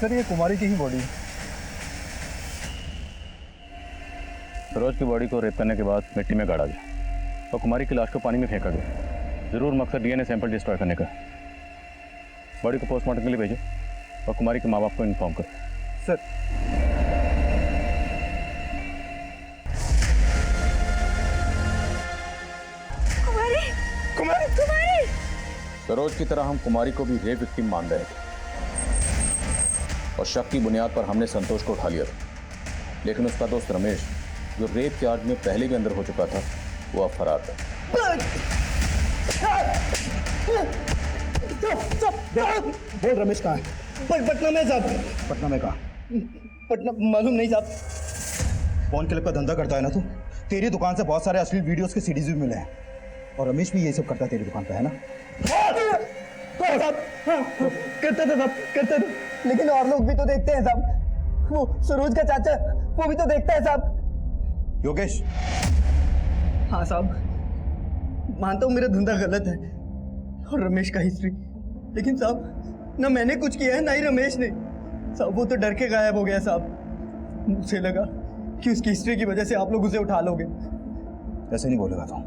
Sir ये कुमारी की ही body है। सरोज की बॉडी को रेप करने के बाद मिट्टी में गाड़ा गया और कुमारी की लाश को पानी में फेंका गया। जरूर मकसद डीएनए सैंपल डिस्ट्रॉय करने का। बॉडी को पोस्टमार्टम के लिए भेजो और कुमारी के माँ बाप को इन्फॉर्म करो। सर कुमारी कुमारी कुमारी सरोज की तरह हम कुमारी को भी रेप विक्टिम मान रहे थे और शक की बुनियाद पर हमने संतोष को उठा लिया था, लेकिन उसका दोस्त रमेश जो रेप चार्ज में पहले भी अंदर हो चुका था वो अब फरार था। बोल रमेश कहाँ है? पटना में साहब। पटना में कहाँ? पटना मालूम नहीं साहब। फोन क्लिप का धंधा करता है ना तू? तेरी दुकान से बहुत सारे अश्लील वीडियोस के सीडीज भी मिले हैं और रमेश भी ये सब करता है तेरी दुकान पे, है ना? साहब करते थे साहब, करते थे, लेकिन और लोग भी तो देखते हैं साहब। वो सरोज का चाचा वो भी तो देखता है साहब। योगेश, हाँ साहब, मानता हूँ मेरा धंधा गलत है और रमेश का हिस्ट्री, लेकिन साहब ना मैंने कुछ किया है ना ही रमेश ने। साहब वो तो डर के गायब हो गया साहब। मुझे लगा कि उसकी हिस्ट्री की वजह से आप लोग उसे उठा लोगे। ऐसे नहीं बोलेगा तो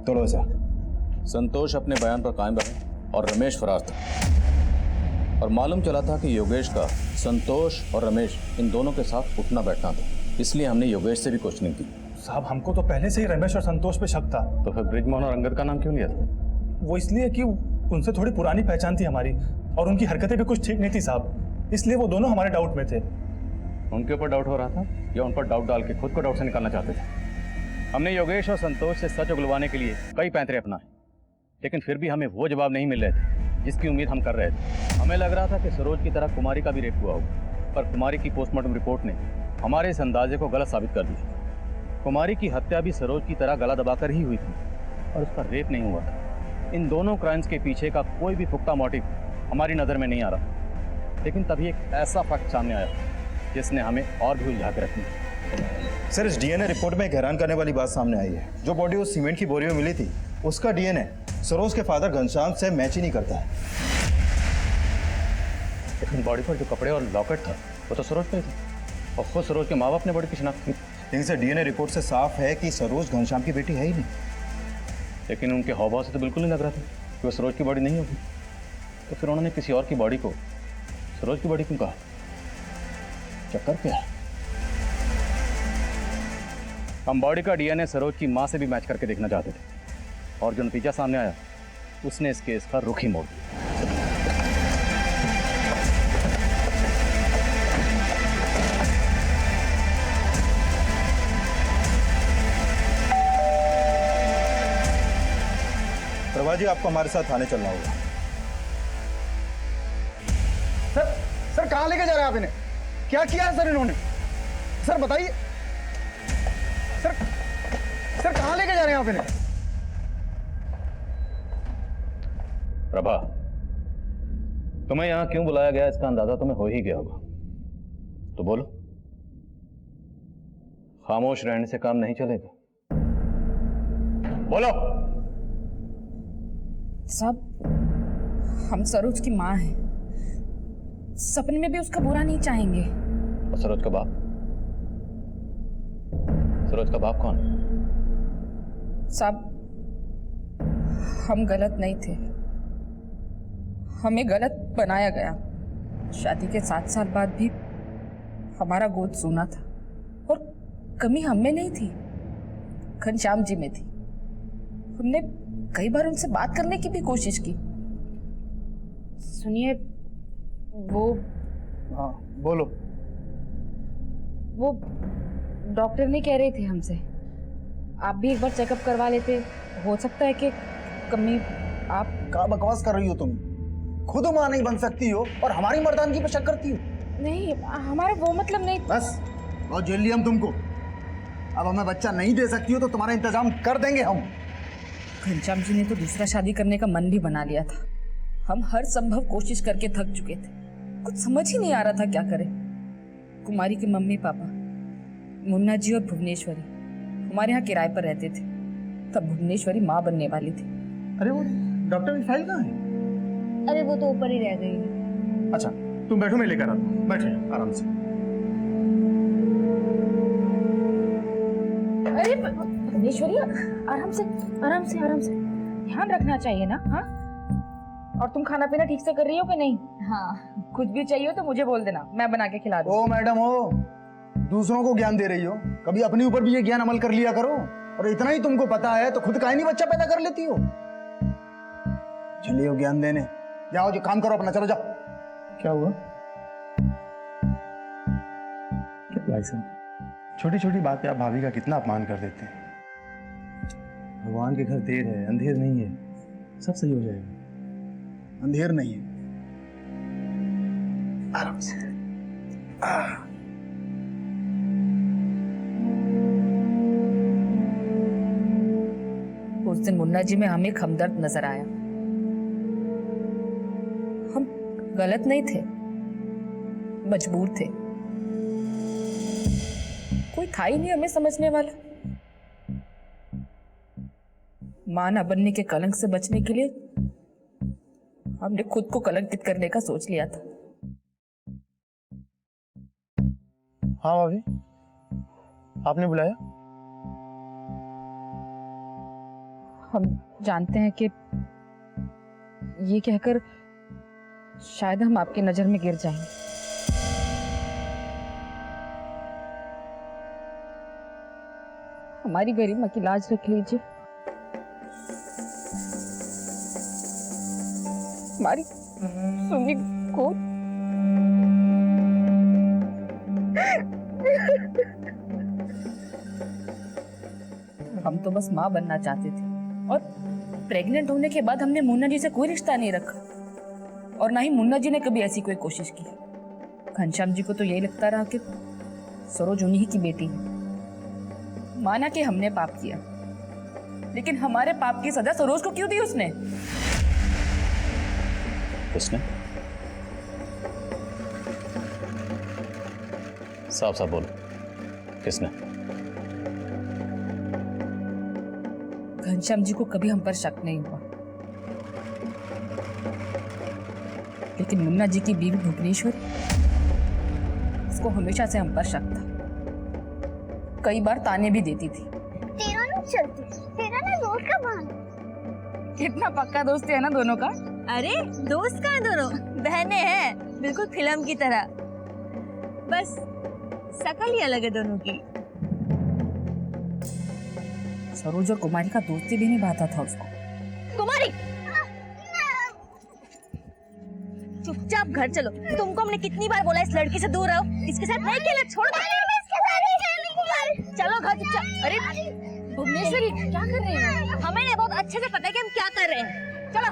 तोड़ो ऐसा। संतोष अपने बयान पर कायम रहे और रमेश फरार था और मालूम चला था कि योगेश का संतोष और रमेश इन दोनों के साथ उठना बैठना था, इसलिए हमने योगेश से भी क्वेश्चनिंग की। साहब हमको तो पहले से ही रमेश और संतोष पे शक था। तो फिर ब्रिजमोहन और अंगद का नाम क्यों लिया था? वो इसलिए कि उनसे थोड़ी पुरानी पहचान थी हमारी और उनकी हरकतें भी कुछ ठीक नहीं थी साहब, इसलिए वो दोनों हमारे डाउट में थे। उनके ऊपर डाउट हो रहा था या उन पर डाउट डाल के खुद को डाउट से निकालना चाहते थे? हमने योगेश और संतोष से सच उगलवाने के लिए कई पैंतरे अपनाए, लेकिन फिर भी हमें वो जवाब नहीं मिल रहे थे जिसकी उम्मीद हम कर रहे थे। हमें लग रहा था कि सरोज की तरह कुमारी का भी रेप हुआ होगा, पर कुमारी की पोस्टमार्टम रिपोर्ट ने हमारे इस अंदाजे को गलत साबित कर दिया। कुमारी की हत्या भी सरोज की तरह गला दबाकर ही हुई थी और उसका रेप नहीं हुआ था। इन दोनों क्राइम्स के पीछे का कोई भी पुख्ता मोटिव हमारी नज़र में नहीं आ रहा, लेकिन तभी एक ऐसा फैक्ट सामने आया जिसने हमें और भी उलझा के रखी। सर इस डीएनए रिपोर्ट में एक हैरान करने वाली बात सामने आई है। जो बॉडी उस सीमेंट की बोरी में मिली थी उसका डीएनए सरोज के फादर घनश्याम से मैच ही नहीं करता है। लेकिन बॉडी पर जो कपड़े और लॉकेट था वो तो सरोज का ही था और खुद सरोज के माँ बाप ने बॉडी की शिनाख्त की। लेकिन सर डीएनए रिपोर्ट से साफ है कि सरोज घनश्याम की बेटी है ही नहीं। लेकिन उनके हाव भाव से तो बिल्कुल नहीं लग रहा था कि वो सरोज की बॉडी नहीं होगी। तो फिर उन्होंने किसी और की बॉडी को सरोज की बॉडी क्यों कहा? चक्कर क्या है? हम बॉडी का डीएनए सरोज की मां से भी मैच करके देखना चाहते थे और जो नतीजा सामने आया उसने इस केस का रुख ही मोड़ दिया। प्रभा जी आपको हमारे साथ थाने चलना होगा। सर कहाँ लेके जा रहे हैं आप इन्हें? क्या किया है सर इन्होंने? सर बताइए सर, सर कहाँ लेके जा रहे हैं आप इन्हें? प्रभा, तुम्हें यहां क्यों बुलाया गया इसका अंदाजा तुम्हें हो ही गया होगा, तो बोलो। खामोश रहने से काम नहीं चलेगा, बोलो। साहब हम सरोज की माँ हैं, सपने में भी उसका बुरा नहीं चाहेंगे। और सरोज का बाप? सरोज का बाप कौन? साहब हम गलत नहीं थे, हमें गलत बनाया गया। शादी के 7 साल बाद भी हमारा गोद सोना था और कमी हम में नहीं थी, घनश्याम जी में थी। हमने कई बार उनसे बात करने की भी कोशिश की। सुनिए वो हाँ बोलो। वो डॉक्टर नहीं कह रहे थे हमसे आप भी एक बार चेकअप करवा लेते, हो सकता है कि कमी। आप क्या बकवास कर रही हो तुम? खुद माँ नहीं बन सकती हो और हमारी मर्दानगी पर शक करती हो। नहीं, हमारा वो मतलब नहीं। बस बहुत जेल लिया हम तुमको। अब हमें बच्चा नहीं दे सकती हो तो तुम्हारा इंतजाम कर देंगे हम। घनश्याम जी ने तो दूसरा शादी करने का मन भी बना लिया था। हम हर संभव कोशिश करके थक चुके थे, कुछ समझ ही नहीं आ रहा था क्या करें। कुमारी के मम्मी पापा मुन्ना जी और भुवनेश्वरी हमारे यहाँ किराए पर रहते थे, तब भुवनेश्वरी माँ बनने वाली थी। अरे वो डॉक्टर की फाइल कहाँ है? अरे वो तो ऊपर ही रह गई है। अच्छा तुम बैठो, मैं लेकर आता हूँ। बैठे आराम से। अरे भुवनेश्वरी, आराम से आराम से आराम से, ध्यान रखना चाहिए ना। हाँ, और तुम खाना पीना ठीक से कर रही हो कि नहीं? हाँ, कुछ भी चाहिए हो तो मुझे बोल देना, मैं बना के खिला दूँ। ओ मैडम हो, दूसरों को ज्ञान दे रही हो, कभी अपने ऊपर भी ये ज्ञान अमल कर लिया करो। और इतना ही तुमको पता है तो खुद काहे नहीं बच्चा पैदा कर लेती हो। चलिए हो ज्ञान देने, जाओ जो काम करो अपना, चलो जाओ। क्या हुआ? क्या भाई साहब, छोटी छोटी बात पे आप भाभी का कितना अपमान कर देते हैं। भगवान के घर देर है, अंधेर नहीं है, सब सही हो जाएगा। अंधेर नहीं है, आराम से। उस दिन मुन्ना जी में हमें हमदर्द नजर आया। हम गलत नहीं थे, मजबूर थे। कोई था ही नहीं हमें समझने वाला। मां ना बनने के कलंक से बचने के लिए हमने खुद को कलंकित करने का सोच लिया था। हाँ भाभी, आपने बुलाया? हम जानते हैं कि ये कहकर शायद हम आपकी नजर में गिर जाएंगे। हमारी गरिमा की लाज रख लीजिए, हमारी सुनी को हम तो बस माँ बनना चाहते थे, और प्रेग्नेंट होने के बाद हमने मुन्ना जी से कोई रिश्ता नहीं रखा, और ना ही मुन्ना जी ने कभी ऐसी कोई कोशिश की। घनश्याम जी को तो यही लगता रहा कि सरोज उन्हीं की बेटी है। माना कि हमने पाप किया, लेकिन हमारे पाप की सजा सरोज को क्यों दी उसने? किसने? साफ साफ बोलो, किसने? घनश्याम जी को कभी हम पर शक नहीं हुआ, लेकिन मुन्ना जी की बीवी भुवनेश्वरी, उसको हमेशा से हम पर शक था। कई बार ताने भी देती थी। तेरा नहीं चलती, तेरा ना दोस्त का बहाना। कितना पक्का दोस्ती है ना दोनों का। अरे दोस्त कहाँ दोनों, बहनें हैं, बिल्कुल फिल्म की तरह, बस शकल ही अलग है दोनों की। सरोज और कुमारी का दोस्ती भी निभाता था उसको। कुमारी, चुपचाप घर चलो। तुमको हमने कितनी बार बोला इस लड़की से दूर रहो, इसके साथ नहीं खेलना, छोड़ दो। चलो घर चुपचाप। अरे भुवनेश्वरी, क्या कर रही है? हमें ना बहुत अच्छे से पता है कि हम क्या कर रहे हैं। चलो।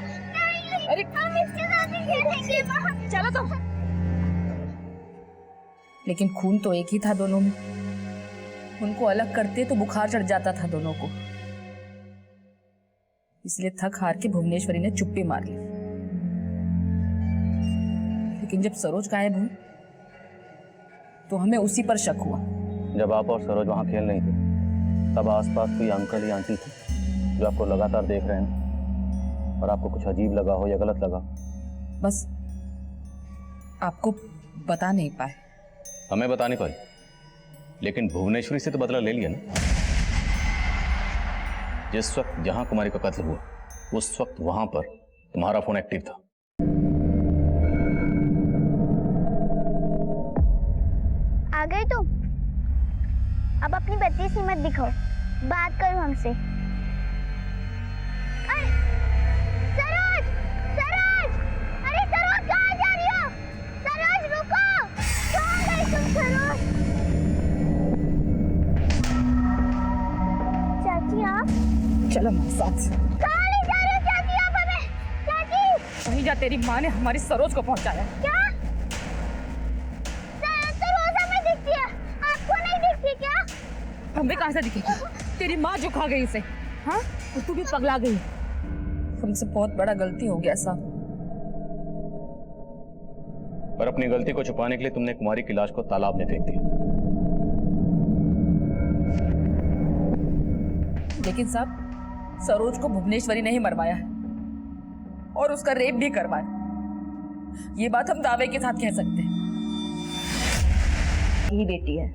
अरे हम इसके साथ ही खेलेंगे बाहर। चलो तुम। लेकिन खून तो एक ही था दोनों में। उनको अलग करते तो बुखार चढ़ जाता था दोनों को। इसलिए थक हार के भुवनेश्वरी ने चुप्पी मार ली। लेकिन जब सरोज गायब हुई तो हमें उसी पर शक हुआ। जब आप और सरोज वहाँ खेल रही थी, तब आसपास कोई अंकल या आंटी थी जो आपको लगातार देख रहे हैं, और आपको कुछ अजीब लगा हो या गलत लगा? बस आपको बता नहीं पाए। हमें बता नहीं पाई, लेकिन भुवनेश्वरी से तो बदला ले लिया ना। जिस वक्त जहां कुमारी का कत्ल हुआ, उस वक्त वहां पर तुम्हारा फोन एक्टिव था। आ गए तुम? अब अपनी बदतमीजी मत दिखाओ, बात करो हमसे। अरे सरोज, सरोज, अरे सरोज कहाँ जा रही हो? सरोज रुको, कहाँ गई तुम सरोज? चाची आप? चलो हमारे साथ। कहाँ ले जा रहे हो चाची आप हमें? चाची! वहीं जा, तेरी माँ ने हमारी सरोज को पहुंचाया। क्या? सरोज हमें दिखती है, आपको नहीं दिखती क्या? हमें कहाँ से दिखेगी? तेरी माँ जो खा गई इसे। हाँ, और तू भी पगला गई। हमसे बहुत बड़ा गलती हो गया साहब। पर अपनी गलती को छुपाने के लिए तुमने कुमारी की लाश को तालाब में फेंक दिया। लेकिन साहब, सरोज को भुवनेश्वरी ने ही मरवाया है, और उसका रेप भी करवाया। ये बात हम दावे के साथ कह सकते हैं। ही बेटी है,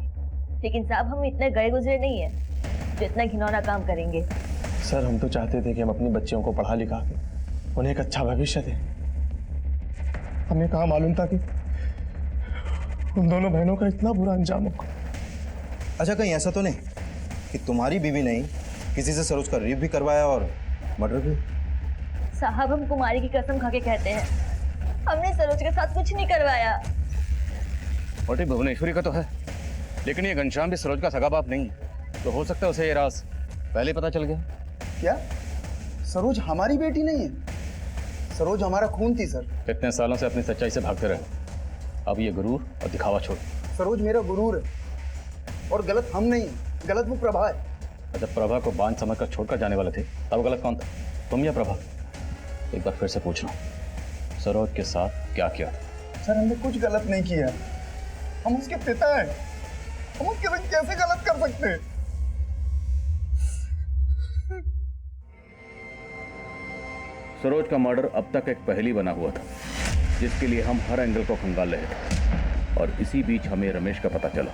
लेकिन साहब हम इतने गए गुजरे नहीं है जो इतना घिनौना काम करेंगे। सर हम तो चाहते थे कि हम अपनी बच्चियों को पढ़ा लिखा के उन्हें एक अच्छा भविष्य दें। हमें कहाँ मालूम था कि उन दोनों बहनों का इतना बुरा अंजाम होगा। अच्छा, कहीं ऐसा तो नहीं कि तुम्हारी बीवी ने किसी से सरोज का रेप भी करवाया और मर्डर भी? साहब हम कुमारी की कसम खा के कहते हैं, हमने सरोज के साथ कुछ नहीं करवाया। मोटी भुवनेश्वरी का तो है, लेकिन ये घनश्याम भी सरोज का सगा बाप नहीं है, तो हो सकता है उसे ये राज पहले पता चल गया। क्या सरोज हमारी बेटी नहीं है? सरोज हमारा खून थी सर। इतने सालों से अपनी सच्चाई से भागते रहे, अब ये गुरूर और दिखावा छोड़। सरोज मेरा गुरूर है और गलत हम नहीं है, गलत वो प्रभा है। जब प्रभा को बांझ समझकर छोड़कर जाने वाले थे तब गलत कौन था, तुम या प्रभा? एक बार फिर से पूछ रहा हूँ, सरोज के साथ क्या किया था? सर हमने कुछ गलत नहीं किया, हम उसके पिता हैं, हम उसके साथ कैसे गलत कर सकते हैं? सरोज का मर्डर अब तक एक पहेली बना हुआ था, जिसके लिए हम हर एंगल को खंगाल रहे थे, और इसी बीच हमें रमेश का पता चला।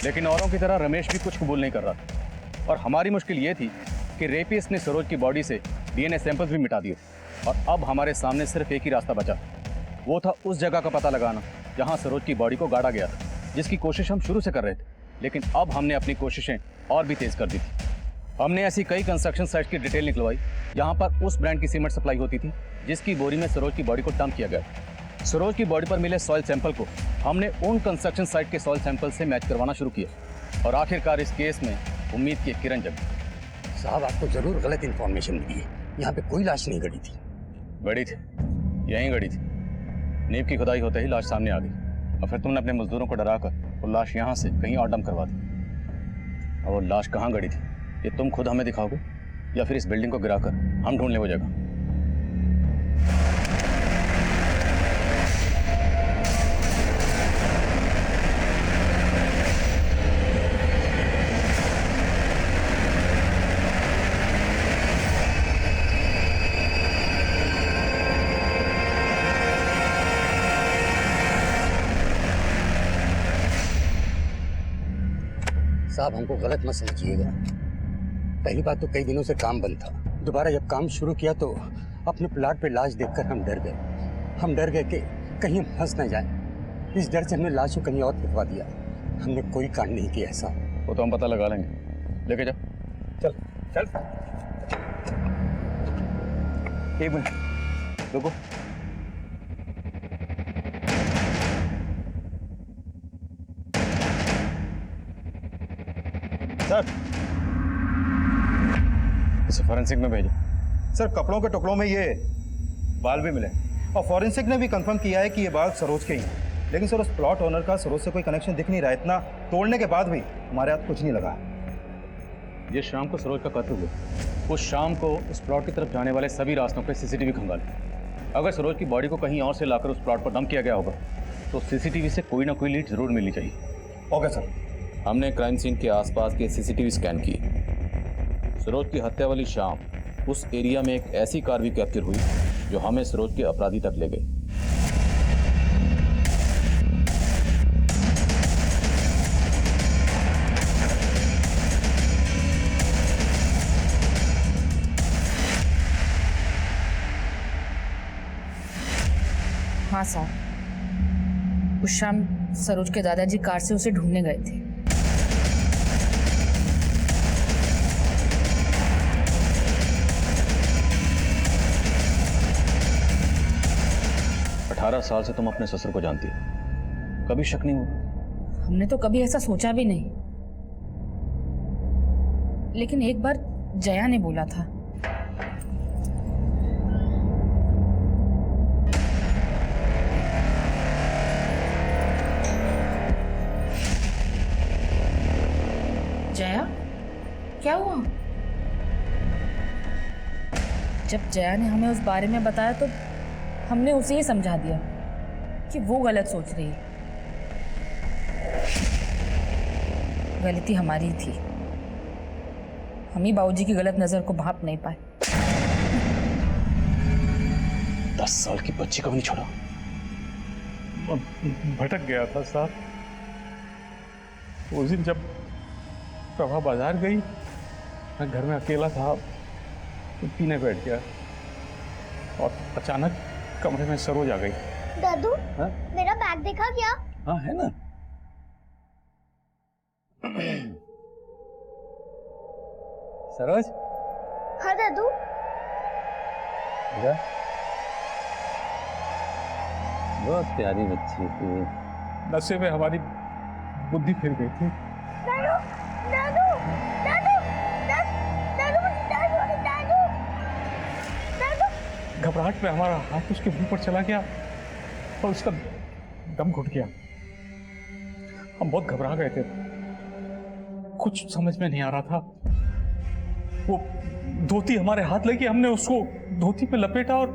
लेकिन औरों की तरह रमेश भी कुछ कबूल नहीं कर रहा था, और हमारी मुश्किल ये थी कि रेपिस्ट ने सरोज की बॉडी से डीएनए सैंपल्स भी मिटा दिए, और अब हमारे सामने सिर्फ एक ही रास्ता बचा, वो था उस जगह का पता लगाना जहां सरोज की बॉडी को गाड़ा गया था, जिसकी कोशिश हम शुरू से कर रहे थे। लेकिन अब हमने अपनी कोशिशें और भी तेज कर दी थी। हमने ऐसी कई कंस्ट्रक्शन साइट्स की डिटेल निकलवाई जहां पर उस ब्रांड की सीमेंट सप्लाई होती थी जिसकी बोरी में सरोज की बॉडी को डंप किया गया। सरोज की बॉडी पर मिले सॉइल सैंपल को हमने उन कंस्ट्रक्शन साइट के सॉइल सैंपल से मैच करवाना शुरू किया, और आखिरकार इस केस में उम्मीद की एक किरण जगी। साहब आपको जरूर गलत इंफॉर्मेशन मिली है, यहाँ पे कोई लाश नहीं गड़ी थी। गड़ी थी, यहीं गड़ी थी। नींव की खुदाई होते ही लाश सामने आ गई, और फिर तुमने अपने मजदूरों को डराकर वो लाश यहाँ से कहीं और डंप करवा दी। और वो लाश कहाँ गड़ी थी ये तुम खुद हमें दिखाओगे, या फिर इस बिल्डिंग को गिराकर हम ढूंढ लें वो जगह? साहब हमको गलत मत समझिएगा, पहली बात तो कई दिनों से काम बंद था, दोबारा जब काम शुरू किया तो अपने प्लाट पे लाश देखकर हम डर गए। हम डर गए कि कहीं हम फंस न जाए, इस डर से हमने लाश को कहीं और फेंकवा दिया। हमने कोई कांड नहीं किया ऐसा। वो तो हम पता लगा लेंगे, लेके जाओ। चल चल एक मिनट रुको। सर, इसे फॉरेंसिक में भेजो। सर कपड़ों के टुकड़ों में ये बाल भी मिले, और फॉरेंसिक ने भी कंफर्म किया है कि ये बाल सरोज के ही हैं। लेकिन सर उस प्लॉट ओनर का सरोज से कोई कनेक्शन दिख नहीं रहा, इतना तोड़ने के बाद भी हमारे हाथ कुछ नहीं लगा। ये शाम को सरोज का कत्ल हुआ, उस शाम को उस प्लॉट की तरफ जाने वाले सभी रास्तों पे सीसीटीवी खंगाले। अगर सरोज की बॉडी को कहीं और से लाकर उस प्लॉट पर डंप किया गया होगा तो सीसीटीवी से कोई ना कोई लीड जरूर मिलनी चाहिए। Okay sir. हमने क्राइम सीन के आसपास के सीसीटीवी स्कैन किए। सरोज की हत्या वाली शाम उस एरिया में एक ऐसी कार भी कैप्चर हुई जो हमें सरोज के अपराधी तक ले गई। हाँ साहब, उस शाम सरोज के दादाजी कार से उसे ढूंढने गए थे। 18 साल से तुम अपने ससुर को जानती हो, कभी शक नहीं हुआ? हमने तो कभी ऐसा सोचा भी नहीं, लेकिन एक बार जया ने बोला था। जया, क्या हुआ? जब जया ने हमें उस बारे में बताया तो हमने उसे ही समझा दिया कि वो गलत सोच रही है। गलती हमारी ही थी, हम ही बाबूजी की गलत नजर को भाप नहीं पाए। 10 साल की बच्ची को भी नहीं छोड़ा। भटक गया था साहब। उस दिन जब प्रभा बाजार गई, मैं घर में अकेला था, तो पीने बैठ गया और अचानक कमरे में सरोज आ गई। दादू, हाँ? मेरा बैग देखा क्या? हाँ है ना। सरोज, हाँ दादू। बहुत प्यारी बच्ची थी। नशे में हमारी बुद्धि फिर गई थी। दादू, दादू, दादू, दादू, दादू, दादू, दादू। घबराहट में हमारा हाथ उसके मुंह पर चला गया और उसका दम घुट गया। हम बहुत घबरा गए थे, कुछ समझ में नहीं आ रहा था। वो धोती हमारे हाथ लगी, हमने उसको धोती पे लपेटा और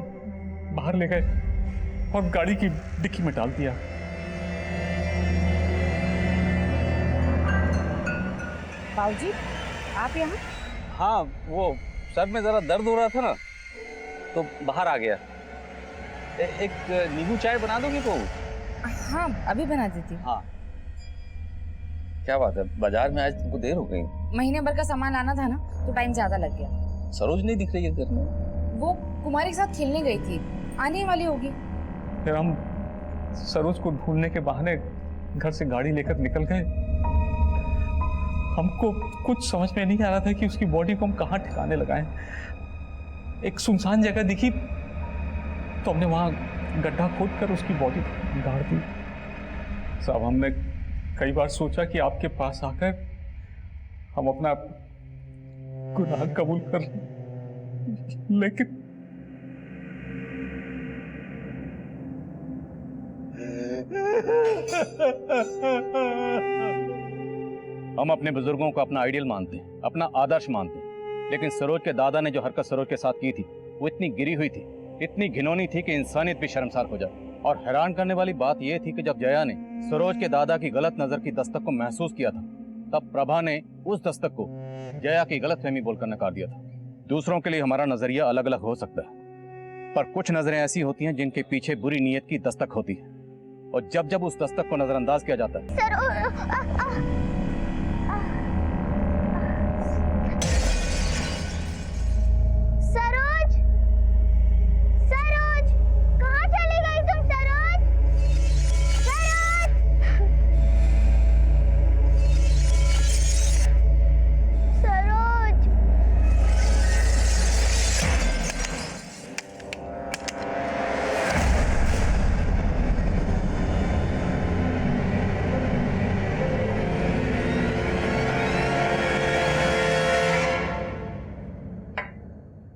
बाहर ले गए और गाड़ी की डिक्की में डाल दिया। बाबूजी, आप यहाँ? हाँ, वो सर में जरा दर्द हो रहा था ना, तो बाहर आ गया। एक नींबू चाय बना दोगे तो? हाँ, अभी बना देती हूँ। हाँ। क्या बात है, बाजार में आज तुमको देर हो गई? महीने भर का सामान लाना था ना, तो टाइम ज्यादा लग गया। सरोज नहीं दिख रही है घर में। वो कुमारी के साथ खेलने गई थी, आने वाली होगी। फिर हम सरोज को ढूंढने के बहाने घर से गाड़ी लेकर निकल गए। हमको कुछ समझ में नहीं आ रहा था कि उसकी बॉडी को हम कहाँ ठिकाने लगाएं। एक सुनसान जगह दिखी तो हमने वहां गड्ढा खोदकर उसकी बॉडी गाड़ दी। साहब, हमने कई बार सोचा कि आपके पास आकर हम अपना गुनाह कबूल कर लें, लेकिन हम अपने बुजुर्गों को अपना आइडियल मानते हैं, अपना आदर्श मानते हैं, लेकिन सरोज के दादा ने जो हरकत सरोज के साथ की थी वो इतनी गिरी हुई थी, इतनी घिनौनी थी कि इंसानियत भी शर्मसार हो जाए। और हैरान करने वाली बात यह थी कि जब जया ने सरोज के दादा की गलत नजर की दस्तक को महसूस किया था, तब प्रभा ने उस दस्तक को जया की गलतफहमी बोलकर नकार दिया था। दूसरों के लिए हमारा नजरिया अलग अलग हो सकता है, पर कुछ नजरें ऐसी होती हैं जिनके पीछे बुरी नीयत की दस्तक होती है, और जब जब उस दस्तक को नजरअंदाज किया जाता है। सरोज, सरोज, कहाँ चली गई तुम? सरोज, सरोज, सरोज।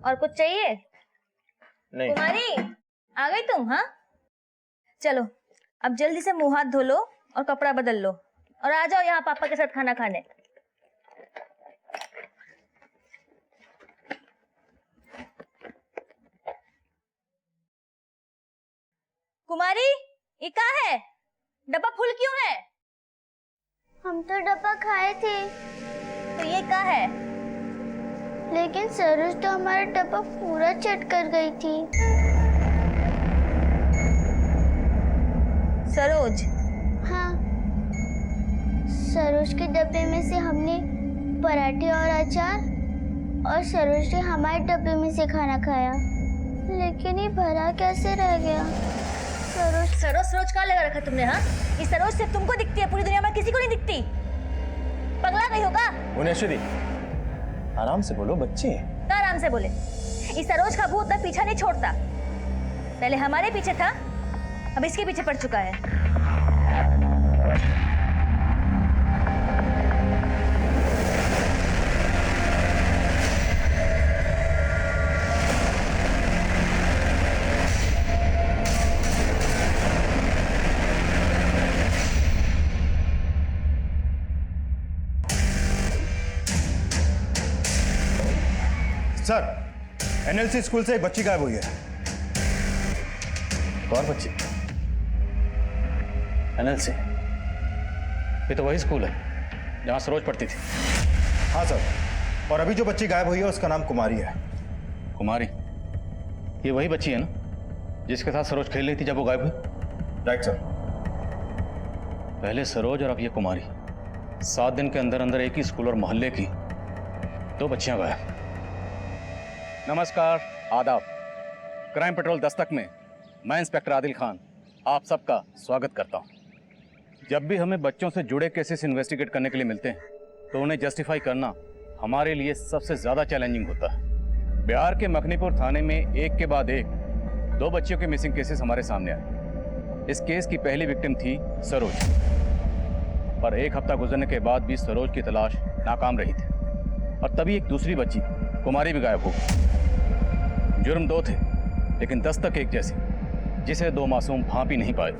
और कुछ चाहिए? नहीं। कुमारी, आ गई तुम? हाँ, चलो अब जल्दी से मुंह हाथ धो लो और कपड़ा बदल लो और आ जाओ यहाँ पापा के साथ खाना खाने। कुमारी, ये क्या है? डब्बा फुल क्यों है? हम तो डब्बा खाए थे, तो ये क्या है? लेकिन सरोज तो हमारा डब्बा पूरा चट कर गई थी। सरोज? हाँ, सरोज के डब्बे में से हमने पराठे और अचार, और सरोज ने हमारे डब्बे में से खाना खाया, लेकिन ये भरा कैसे रह गया? सरोज सरोज सरोज कहाँ लगा रखा तुमने? हाँ, ये सरोज सिर्फ तुमको दिखती है, पूरी दुनिया में किसी को नहीं दिखती। पगला गई होगा? भुवनेश्वरी, आराम से बोलो, बच्चे हैं। क्या आराम से बोले? इस सरोज का भूत तक पीछा नहीं छोड़ता। पहले हमारे पीछे था, अब इसके पीछे पड़ चुका है। सर, एनएलसी स्कूल से एक बच्ची गायब हुई है। और बच्ची एनएलसी, ये तो वही स्कूल है जहां सरोज पढ़ती थी। हाँ सर, और अभी जो बच्ची गायब हुई है उसका नाम कुमारी है। कुमारी, ये वही बच्ची है ना जिसके साथ सरोज खेल रही थी जब वो गायब हुई? Right sir. पहले सरोज और अब ये कुमारी, 7 दिन के अंदर अंदर एक ही स्कूल और मोहल्ले की 2 बच्चियां गायब। नमस्कार, आदाब। क्राइम पेट्रोल दस्तक में मैं इंस्पेक्टर आदिल खान आप सबका स्वागत करता हूं। जब भी हमें बच्चों से जुड़े केसेस इन्वेस्टिगेट करने के लिए मिलते हैं तो उन्हें जस्टिफाई करना हमारे लिए सबसे ज़्यादा चैलेंजिंग होता है। बिहार के मखनीपुर थाने में एक के बाद एक 2 बच्चियों के मिसिंग केसेस हमारे सामने आए। इस केस की पहली विक्टिम थी सरोज, पर 1 हफ्ता गुजरने के बाद भी सरोज की तलाश नाकाम रही थी और तभी एक दूसरी बच्ची कुमारी भी गायब हो गई। जुर्म 2 थे लेकिन दस्तक एक जैसी, जिसे 2 मासूम भांप ही नहीं पाए।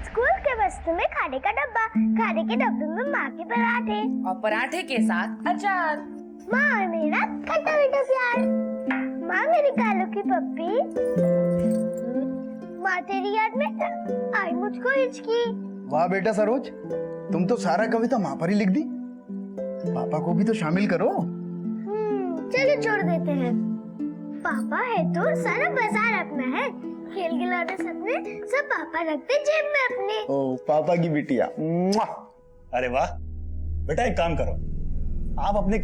स्कूल के बस्ते में खाने का डब्बा, खाने के डब्बे में माँ के पराठे और पराठे के साथ अचार। माँ और मेरा खट्टा मीठा प्यार। माँ मेरी कालू की पप्पी। माँ तेरी याद में आई मुझको हिचकी। वाह बेटा सरोज, तुम तो सारा कविता माँ पर ही लिख दी। पापा को भी तो शामिल करो। चलो छोड़ देते हैं। पापा है तो सारा बाजार अपना है। खेल खिलौने सपने सब पापा रखते जेब में अपने। ओ पापा की बिटिया। अरे वाह बेटा, एक काम करो, आप अपनी